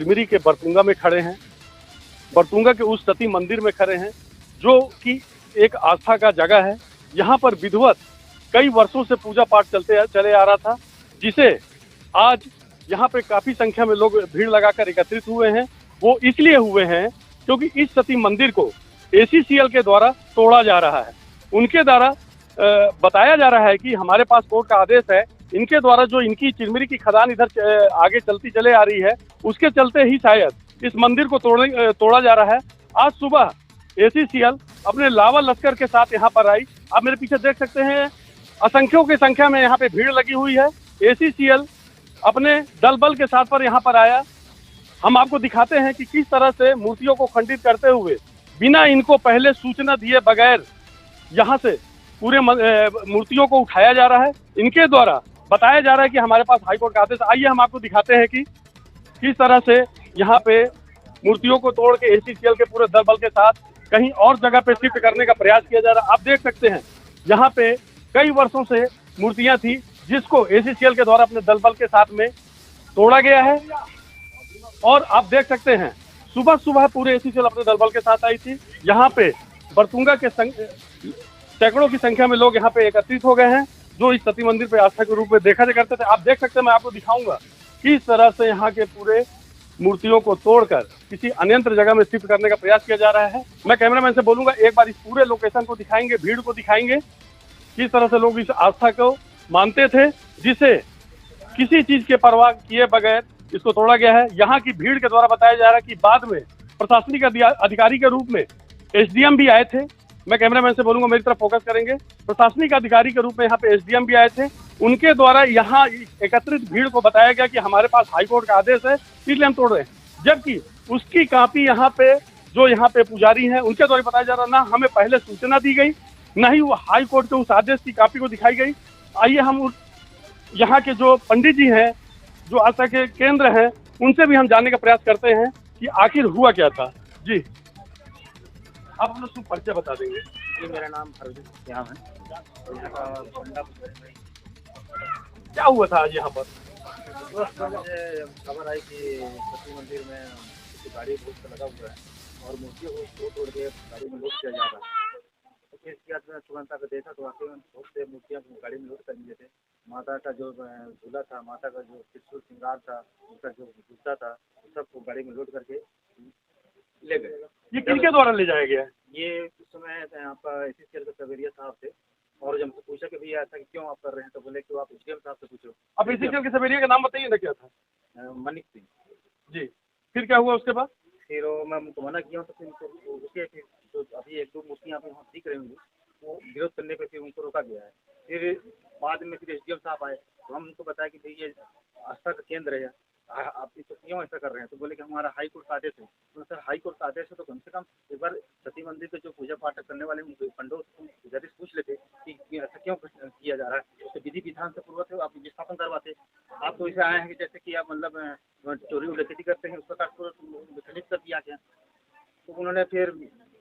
चिरमिरी के बरतुंगा में खड़े हैं। बरतुंगा के उस सती मंदिर में खड़े हैं जो कि एक आस्था का जगह है। यहाँ पर विधिवत कई वर्षों से पूजा पाठ चले आ रहा था, जिसे आज यहाँ पे काफी संख्या में लोग भीड़ लगाकर एकत्रित हुए हैं। वो इसलिए हुए हैं क्योंकि इस सती मंदिर को ACCL के द्वारा तोड़ा जा रहा है। उनके द्वारा बताया जा रहा है कि हमारे पास कोर्ट का आदेश है, इनके द्वारा जो इनकी चिरमिरी की खदान इधर आगे चलती चले आ रही है, उसके चलते ही शायद इस मंदिर को तोड़ा जा रहा है। आज सुबह ACCL अपने लावा लश्कर के साथ यहाँ पर आई। आप मेरे पीछे देख सकते हैं, असंख्यों की संख्या में यहाँ पे भीड़ लगी हुई है। ACCL अपने दल बल के साथ पर यहाँ पर आया। हम आपको दिखाते हैं कि किस तरह से मूर्तियों को खंडित करते हुए बिना इनको पहले सूचना दिए बगैर यहाँ से पूरे मूर्तियों को उठाया जा रहा है। इनके द्वारा बताया जा रहा है कि हमारे पास हाईकोर्ट का आदेश। आइए हम आपको दिखाते हैं कि किस तरह से यहाँ पे मूर्तियों को तोड़ के ACCL के पूरे दल बल के साथ कहीं और जगह पे शिफ्ट करने का प्रयास किया जा रहा है। आप देख सकते हैं यहाँ पे कई वर्षों से मूर्तियां थी जिसको ACCL के द्वारा अपने दल बल के साथ में तोड़ा गया है। और आप देख सकते हैं सुबह सुबह पूरे ACCL अपने दल बल के साथ आई थी। यहाँ पे बरतुंगा के सैकड़ों की संख्या में लोग यहाँ पे एकत्रित हो गए हैं जो इस सती मंदिर पे आस्था के रूप में देखा करते थे। आप देख सकते हैं, मैं आपको दिखाऊंगा किस तरह से यहाँ के पूरे मूर्तियों को तोड़कर किसी अन्यंत्र जगह में शिफ्ट करने का प्रयास किया जा रहा है। मैं कैमरामैन से बोलूंगा एक बार इस पूरे लोकेशन को दिखाएंगे, भीड़ को दिखाएंगे, किस तरह से लोग इस आस्था को मानते थे जिसे किसी चीज के परवाह किए बगैर इसको तोड़ा गया है। यहाँ की भीड़ के द्वारा बताया जा रहा है कि बाद में प्रशासनिक अधिकारी के रूप में SDM भी आए थे। मैं कैमरामैन से बोलूंगा मेरी तरफ फोकस करेंगे। प्रशासनिक अधिकारी के रूप में यहाँ पे SDM भी आए थे। उनके द्वारा यहाँ एकत्रित भीड़ को बताया गया कि हमारे पास हाईकोर्ट का आदेश है, इसलिए हम तोड़ रहे हैं। जबकि उसकी कॉपी यहाँ पे जो यहाँ पे पुजारी हैं उनके द्वारा बताया जा रहा, ना हमें पहले सूचना दी गई, ना ही वो हाईकोर्ट के उस आदेश की कॉपी को दिखाई गई। आइए हम यहाँ के जो पंडित जी हैं, जो आस्था के केंद्र हैं, उनसे भी हम जानने का प्रयास करते हैं कि आखिर हुआ क्या था। जी, आप हम लोग शुभ परिचय बता देंगे। जी, मेरा नाम हरदीप श्याम है। यहाँ का पंडा क्या हुआ था आज यहाँ पर? मुझे खबर आई कि सती मंदिर में किसी गाड़ी बहुत लगा हुआ है और मूर्तियों को तोड़ के गाड़ी में लोड किया जा रहा है। तो फिर इसके बाद मैं तुरंत आकर देखा तो वाकई में बहुत से मूर्तियाँ गाड़ी में लोड कर लिए थे। माता का जो झूला था, माता का जो त्रिशूल श्रृंगार था, उनका जो जूता था, सबको गाड़ी में लोड करके ले गए। ये किनके द्वारा ले जाया गया है? ये उस समय यहाँ पर ACCL के सवेरिया साहब थे और जब हमसे पूछा कि भैया ऐसा क्यों आप कर रहे हैं, तो बोले कि आप SDM साहब से पूछो। अब ACCL के सवेरिया का नाम बताइए ना, क्या था? मनिक सिंह जी, फिर क्या हुआ उसके बाद? फिर मैं उनको मना किया तो फिर उनको रुके। फिर तो अभी 1-2 मूर्तियाँ आप वहाँ दिख रही होंगी, वो विरोध करने पे फिर उनको रोका गया है। फिर बाद में फिर SDM साहब आए तो हम उनको बताया कि भाई ये आस्था का केंद्र है, आप इसको क्यों ऐसा कर रहे हैं। तो बोले कि हमारा हाई कोर्ट का आदेश है। तो सर हाई कोर्ट का आदेश है तो कम से कम एक बार सती मंदिर के जो पूजा पाठ करने वाले पंडों से पूछ लेते कि ऐसा क्यों किया जा रहा है, तो विधि विधान से पूर्वक आप विस्थापन करवाते। आप तो इसे आए हैं कि जैसे कि आप मतलब चोरी डकैती करते हैं, उस प्रकार खंडित कर दिया गया। तो उन्होंने फिर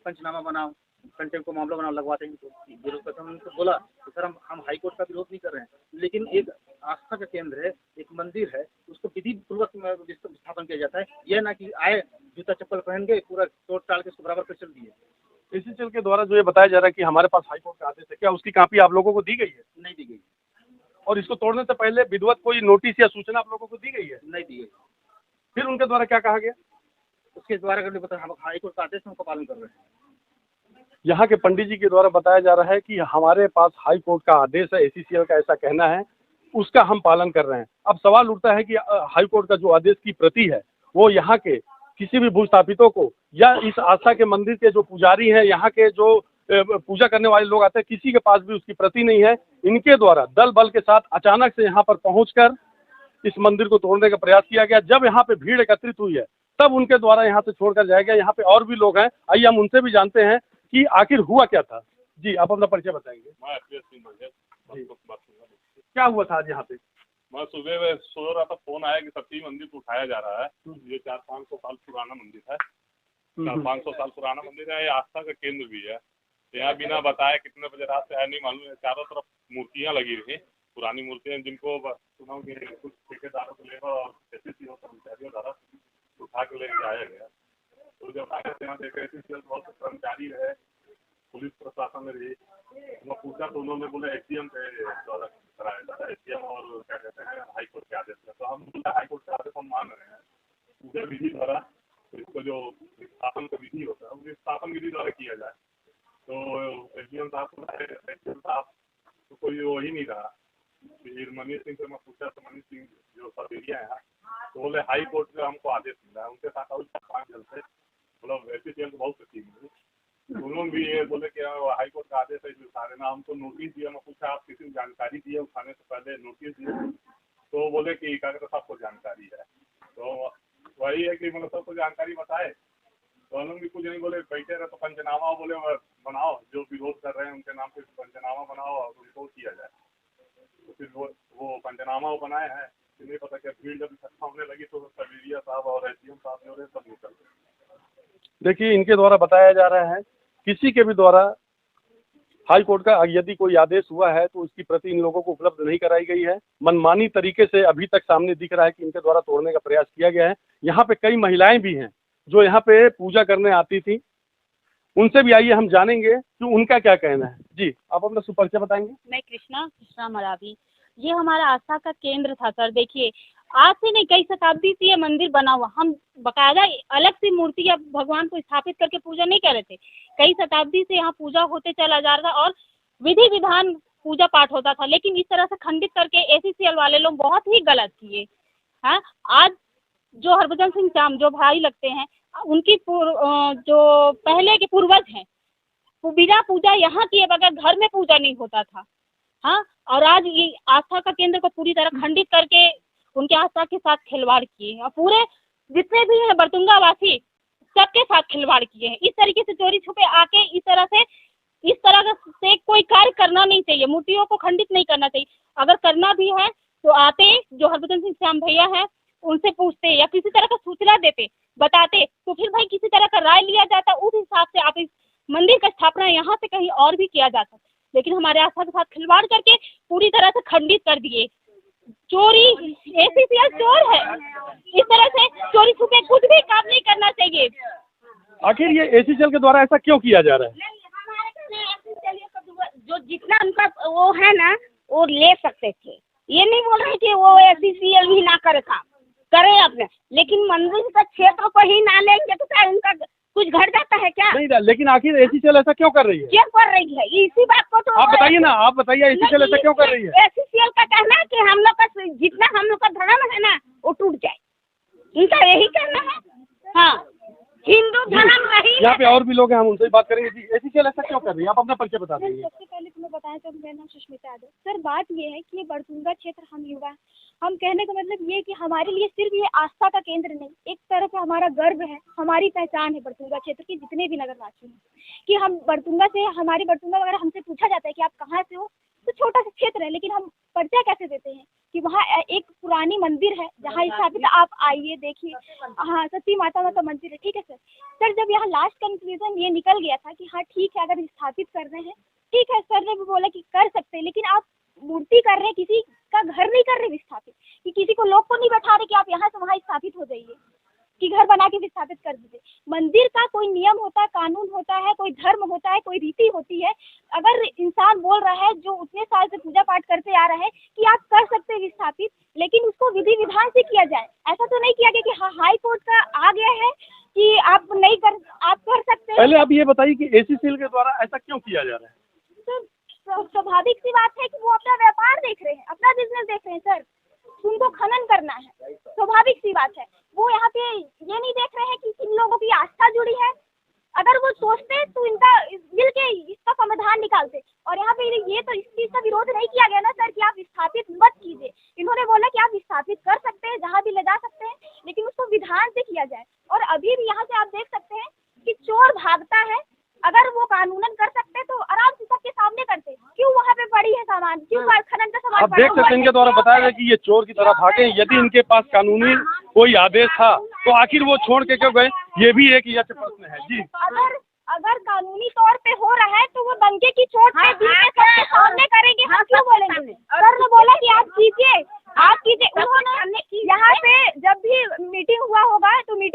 पंचनामा बनाओ, कंटेम्प्ट को मामला बनाओ, लगवाते हैं। तो विरोध करते हैं। उनको बोला तो सर हम हाई कोर्ट का विरोध नहीं कर रहे हैं, लेकिन एक आस्था का केंद्र है, एक मंदिर है, उसको विधि पूर्वक विस्थापन किया जाता है। यह ना कि आए जूता चप्पल पहन के पूरा तोड़ टाल के उसको बराबर कर चल दिए। ACCL के द्वारा जो ये बताया जा रहा है कि हमारे पास हाईकोर्ट का आदेश है, क्या उसकी कॉपी आप लोगों को दी गई है? नहीं दी गई। और इसको तोड़ने से पहले विधिवत कोई नोटिस या सूचना आप लोगों को दी गई है? नहीं दी गई। फिर उनके द्वारा क्या कहा गया? उसके द्वारा करने पता हम हाई कोर्ट का आदेश उनका पालन कर रहे हैं। यहाँ के पंडित जी के द्वारा बताया जा रहा है कि हमारे पास हाई कोर्ट का आदेश है, ACCL का ऐसा कहना है, उसका हम पालन कर रहे हैं। अब सवाल उठता है कि हाई कोर्ट का जो आदेश की प्रति है वो यहाँ के किसी भी भूस्थापितों को या इस आस्था के मंदिर के जो पुजारी हैं, यहाँ के जो पूजा करने वाले लोग आते हैं, किसी के पास भी उसकी प्रति नहीं है। इनके द्वारा दल बल के साथ अचानक से यहाँ पर पहुंचकर इस मंदिर को तोड़ने का प्रयास किया गया। जब यहाँ पे भीड़ एकत्रित हुई है तब उनके द्वारा यहाँ से छोड़कर जाया गया। यहाँ पे और भी लोग हैं, आइए हम उनसे भी जानते हैं कि आखिर हुआ क्या था। जी, आप अपना परिचय बताएंगे। क्या हुआ था आज यहाँ पे? मैं सुबह में सो रहा था, फोन आया कि सती मंदिर को उठाया जा रहा है। ये 400-500 साल पुराना मंदिर है। 400-500 साल पुराना मंदिर है। ये आस्था का केंद्र भी है। यहाँ बिना बताए कितने बजे रात से है नहीं मालूम है, चारों तरफ मूर्तियाँ लगी रही, पुरानी मूर्तियाँ, जिनको सुना कि कुछ ठेकेदारों को लेकर और द्वारा उठा के लेके जाया गया। तो जब आए थे यहाँ देखे एसीसीएल बहुत से कर्मचारी रहे, पुलिस प्रशासन में रही, मैं पूछा तो उन्होंने बोले एसडीएम के द्वारा कराया जा रहा है, एसडीएम और क्या कहते हैं हाई कोर्ट के आदेश है। तो हम बोले हाई कोर्ट के आदेश हम मान रहे हैं, पूजा विधि द्वारा इसको जो विस्थापन का विधि होता है वो विस्थापन विधि द्वारा किया जाए। तो एसडीएम साहब को एसडीएम साहब तो कोई वो ही नहीं रहा। फिर मनीष सिंह से मैं पूछा तो मनीष सिंह जो सब एरिया है तो बोले हाई कोर्ट का हमको आदेश मिला है। उनके साथ और 4-5 जन थे, मतलब एसीसीएल को बहुत सी मिली। उन्होंने भी ये बोले कि हाई कोर्ट का आदेश है जो सारे ना हमको नोटिस दिया। मैं पूछा आप किसी को जानकारी दिए उठाने से पहले नोटिस दिए? तो बोले कि कागज सबको जानकारी है। तो वही है कि मतलब सबको जानकारी बताए तो हम लोग भी कुछ नहीं बोले, बैठे रहे। तो पंचनामा बोले बनाओ, जो विरोध कर रहे हैं उनके नाम पे पंचनामा बनाओ और रिपोर्ट किया जाए। तो फिर वो पंचनामा वो बनाए हैं। फिर नहीं पता क्या भीड़ जब इकट्ठा होने लगी तो सवेरिया साहब और एसडीएम साहब जो रहे सब निकल गए। देखिए, इनके द्वारा बताया जा रहा है किसी के भी द्वारा हाई कोर्ट का यदि कोई आदेश हुआ है तो उसकी प्रति इन लोगों को उपलब्ध नहीं कराई गई है। मनमानी तरीके से अभी तक सामने दिख रहा है कि इनके द्वारा तोड़ने का प्रयास किया गया है। यहाँ पे कई महिलाएं भी हैं जो यहाँ पे पूजा करने आती थी, उनसे भी आइए हम जानेंगे कि उनका क्या कहना है। जी, आप अपना सुपरिचय बताएंगे। मैं कृष्णा मरावी। ये हमारा आस्था का केंद्र था सर। देखिए, आज से नहीं, कई शताब्दी से ये मंदिर बना हुआ। हम बकायदा अलग से मूर्ति या भगवान को स्थापित करके पूजा नहीं कर रहे थे। कई शताब्दी से यहाँ पूजा होते चला जा रहा था और विधि विधान पूजा पाठ होता था, लेकिन इस तरह से खंडित करके एसीसीएल वाले लोग बहुत ही गलत किए। हाँ, आज जो हरभजन सिंह श्याम जो भाई लगते हैं, उनकी जो पहले के पूर्वज हैं, बिना पूजा यहाँ किए बगैर घर में पूजा नहीं होता था। हाँ, और आज ये आस्था का केंद्र को पूरी तरह खंडित करके उनके आस्था के साथ खिलवाड़ किए और पूरे जितने भी हैं बरतुंगा वासी सबके साथ खिलवाड़ किए हैं। इस तरीके से चोरी छुपे आके इस तरह से कोई कार्य करना नहीं चाहिए। मूर्तियों को खंडित नहीं करना चाहिए। अगर करना भी है तो आते जो हरभजन सिंह श्याम भैया है उनसे पूछते या किसी तरह का सूचना देते, बताते, तो फिर भाई किसी तरह का राय लिया जाता। उस हिसाब से आप इस मंदिर का स्थापना यहाँ से कहीं और भी किया जाता। लेकिन हमारे आस्था के साथ खिलवाड़ करके पूरी तरह से खंडित कर दिए। चोरी, एसीसीएल चोर है। इस तरह से चोरी छुपे कुछ भी काम नहीं करना चाहिए। आखिर ये एसीसीएल के द्वारा ऐसा क्यों किया जा रहा है? जो जितना उनका वो है ना वो ले सकते थे। ये नहीं बोल रहे कि वो एसीसीएल भी ना करे काम, करे अपने, लेकिन मंदिर का क्षेत्र को ही ना लेंगे तो क्या उनका कुछ घट जाता है क्या? नहीं, लेकिन आखिर एसीसीएल ऐसा क्यों कर रही है? क्यों कर रही है इसी बात को तो आप बताइए ना, आप बताइए एसीसीएल ऐसा क्यों कर रही है? एसीसीएल का कहना है कि हम लोग का जितना हम लोग का धर्म है ना वो टूट जाए, इनका यही कहना है। हाँ, हिंदू धर्म रही। यहाँ पे और भी लोग हैं, हम उनसे बात करेंगे। एसीसीएल ऐसा क्यों कर रही है? आप अपना परिचय बता दीजिए। सबसे पहले तुम्हें बताया तो मेरा नाम सुष्मिता यादव। सर, बात ये है कि ये बरतुंगा क्षेत्र हम युवा, हम कहने का मतलब ये कि हमारे लिए सिर्फ ये आस्था का केंद्र नहीं, एक तरह का हमारा गर्व है, हमारी पहचान है बरतुंगा क्षेत्र की जितने भी नगरवासी हैं कि हम बरतुंगा से, हमारी बरतुंगा वगैरह हमसे पूछा जाता है कि आप कहाँ से हो, तो छोटा सा क्षेत्र है लेकिन हम परिचय कैसे देते हैं कि वहाँ एक पुरानी मंदिर है जहाँ स्थापित, आप आइए देखिए। हाँ, सती माता का मंदिर है। ठीक है सर। सर, जब यहाँ लास्ट कंक्लूजन ये निकल गया था कि हाँ ठीक है, अगर स्थापित कर रहे हैं ठीक है, सर ने भी बोला कि कर सकते हैं, लेकिन आप मूर्ति कर रहे हैं, किसी का घर नहीं कर रहे विस्थापित, कि किसी को लोग को नहीं बैठा रहे कि आप यहाँ से वहाँ स्थापित हो जाइए, कि घर बना के विस्थापित कर दीजिए। मंदिर का कोई नियम होता है, कानून होता है, कोई धर्म होता है, कोई रीति होती है। अगर इंसान बोल रहा है जो उतने साल से पूजा पाठ करते आ रहे हैं कि आप कर सकते हैं विस्थापित, लेकिन उसको विधि विधान से किया जाए। ऐसा तो नहीं किया गया कि हाँ हाई कोर्ट का आ गया है कि आप नहीं कर, आप कर सकते हैं। पहले आप ये बताइए कि एसीसीएल के द्वारा ऐसा क्यों किया जा रहा है? तो स्वाभाविक सी बात है कि वो अपना व्यापार देख रहे हैं, अपना बिजनेस देख रहे हैं सर। उनको खनन करना है, स्वाभाविक सी बात है। वो यहाँ पे ये नहीं देख रहे हैं कि किन लोगों की आस्था जुड़ी है। अगर वो सोचते तो इनका मिल के इसका समाधान निकालते। और यहाँ पे ये तो इस चीज़ का विरोध नहीं किया गया ना सर कि आप विस्थापित मत कीजिए। इन्होंने बोला कि आप विस्थापित कर सकते हैं, जहाँ भी ले जा सकते हैं, लेकिन उसको विधान से किया जाए। और अभी भी यहाँ से आप देख सकते हैं कि चोर भागता है। अगर वो कानूनन कर सकते तो आराम से सबके सामने करते। क्यों वहाँ पे पड़ी है सामान, क्यों खनन का सामान? आप देख सकते हैं इनके द्वारा बताया गया कि ये चोर की तरह भागे। यदि इनके पास कानूनी कोई आदेश था तो आखिर वो छोड़ के क्यों गए, ये भी एक यक्ष प्रश्न है। जी, अगर कानूनी तौर पे हो रहा है तो वो दंगे की चोट पे दिल के सबके सामने करेंगे, हम क्यों बोलेंगे? सर ने बोला कि आप कीजिए, आप कीजिए। उन्होंने यहाँ पे जब भी मीटिंग हुआ होगा तो मीटिंग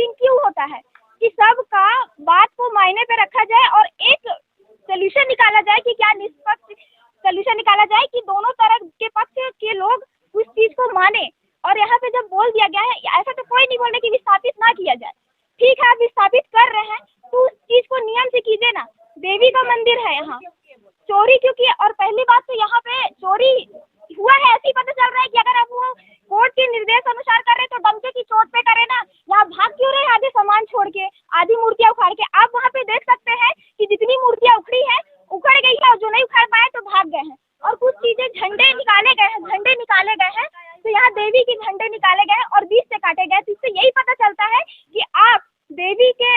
से निकाला जाए कि दोनों तरफ के पक्ष के लोग उस चीज को माने। और यहाँ पे जब बोल दिया गया है, ऐसा तो कोई नहीं बोल रहा कि विस्थापित ना किया जाए। ठीक है, आप विस्थापित कर रहे हैं तो उस चीज को नियम से कीजिए ना। देवी का मंदिर है, यहाँ चोरी क्यों की? और पहली बात तो यहाँ पे चोरी हुआ है ऐसे ही पता चल रहा है कि अगर आप वो कोर्ट के निर्देश अनुसार कर रहे तो डंके की चोट पे करे ना। यहाँ भाग क्यों रहे आधे सामान छोड़ के, आधी मूर्तियां उखाड़ के? आप वहाँ पे देख सकते हैं कि जितनी मूर्तियां उखड़ी है उखड़ गई है, और जो नहीं उखाड़ पाए तो भाग गए हैं। और कुछ चीजें झंडे निकाले गए हैं, तो यहाँ देवी के झंडे निकाले गए और बीच से काटे गए। तो इससे यही पता चलता है कि आप देवी के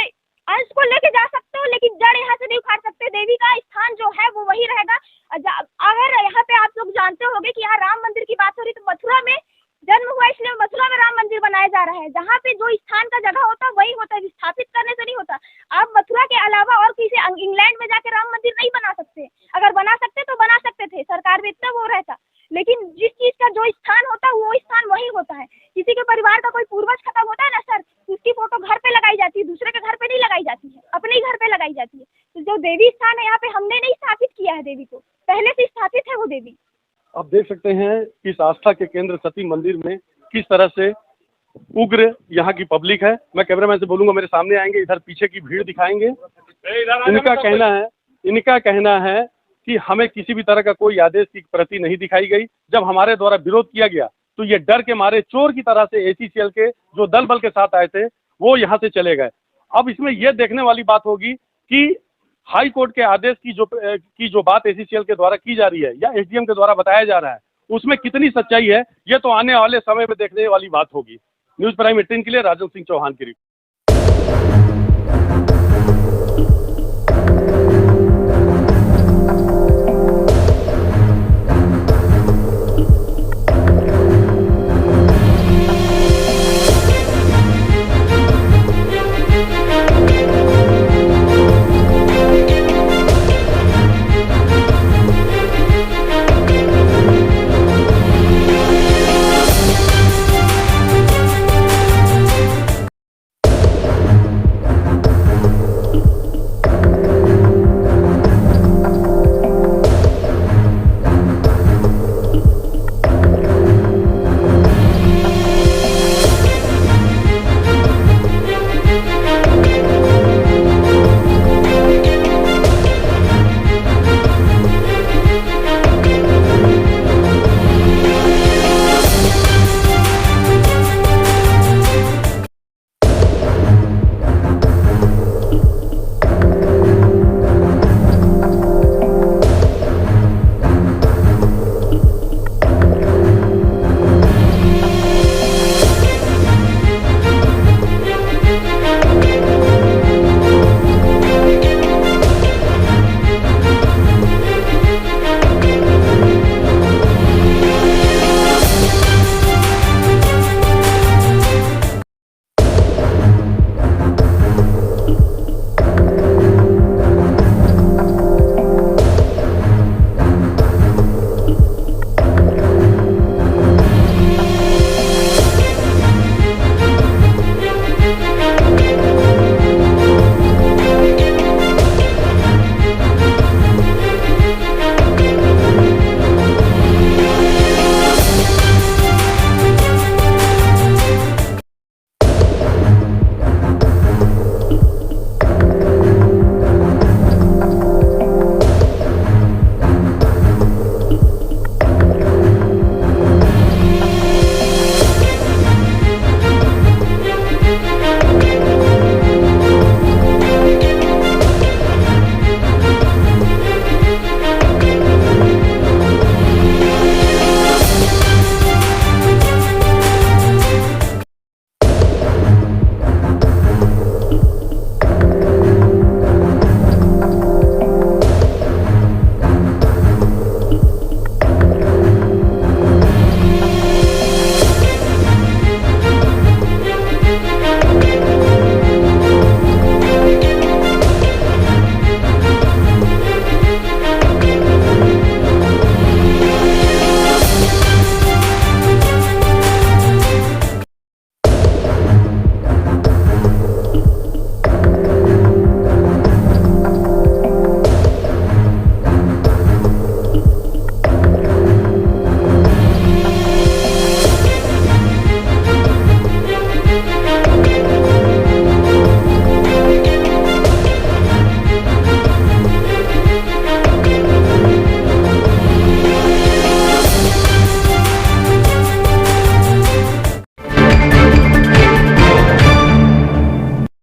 अंश को लेके जा सकते हो, लेकिन जड़ यहाँ से नहीं उखाड़ सकते। देवी का स्थान जो है वो वही रहेगा। अगर यहाँ पे आप लोग जानते होंगे कि यहाँ राम मंदिर की बात हो रही, तो मथुरा में जन्म हुआ, इसलिए मथुरा में राम मंदिर बनाया जा रहा है। जहाँ पे जो स्थान का जगह होता है वही होता है, विस्थापित करने से नहीं होता। आप मथुरा के अलावा और किसी इंग्लैंड में जाके राम मंदिर नहीं बना सकते। अगर बना सकते तो बना सकते थे, सरकार में इतना वो रहता। लेकिन जिस चीज का जो स्थान होता है वो स्थान वही होता है। किसी के परिवार का कोई पूर्वज खत्म होता है ना सर, उसकी फोटो घर पे लगाई जाती है, दूसरे के घर पे नहीं लगाई जाती है, अपने ही घर पे लगाई जाती है। तो जो देवी स्थान है यहाँ पे हमने नहीं स्थापित किया है देवी को, पहले से स्थापित है वो देवी। आप देख सकते हैं इस आस्था के केंद्र सती मंदिर में किस तरह से उग्र यहाँ की पब्लिक है। मैं कैमरामैन से बोलूंगा मेरे सामने आएंगे, इधर पीछे की भीड़ दिखाएंगे। इनका कहना है कि हमें किसी भी तरह का कोई आदेश की प्रति नहीं दिखाई गई। जब हमारे द्वारा विरोध किया गया तो ये डर के मारे चोर की तरह से ACCL के जो दल बल के साथ आए थे वो यहाँ से चले गए। अब इसमें यह देखने वाली बात होगी कि हाई कोर्ट के आदेश की जो बात ACCL के द्वारा की जा रही है या SDM के द्वारा बताया जा रहा है उसमें कितनी सच्चाई है, ये तो आने वाले समय में देखने वाली बात होगी। न्यूज़ प्राइम 18 के लिए राजन सिंह चौहान की रिपोर्ट।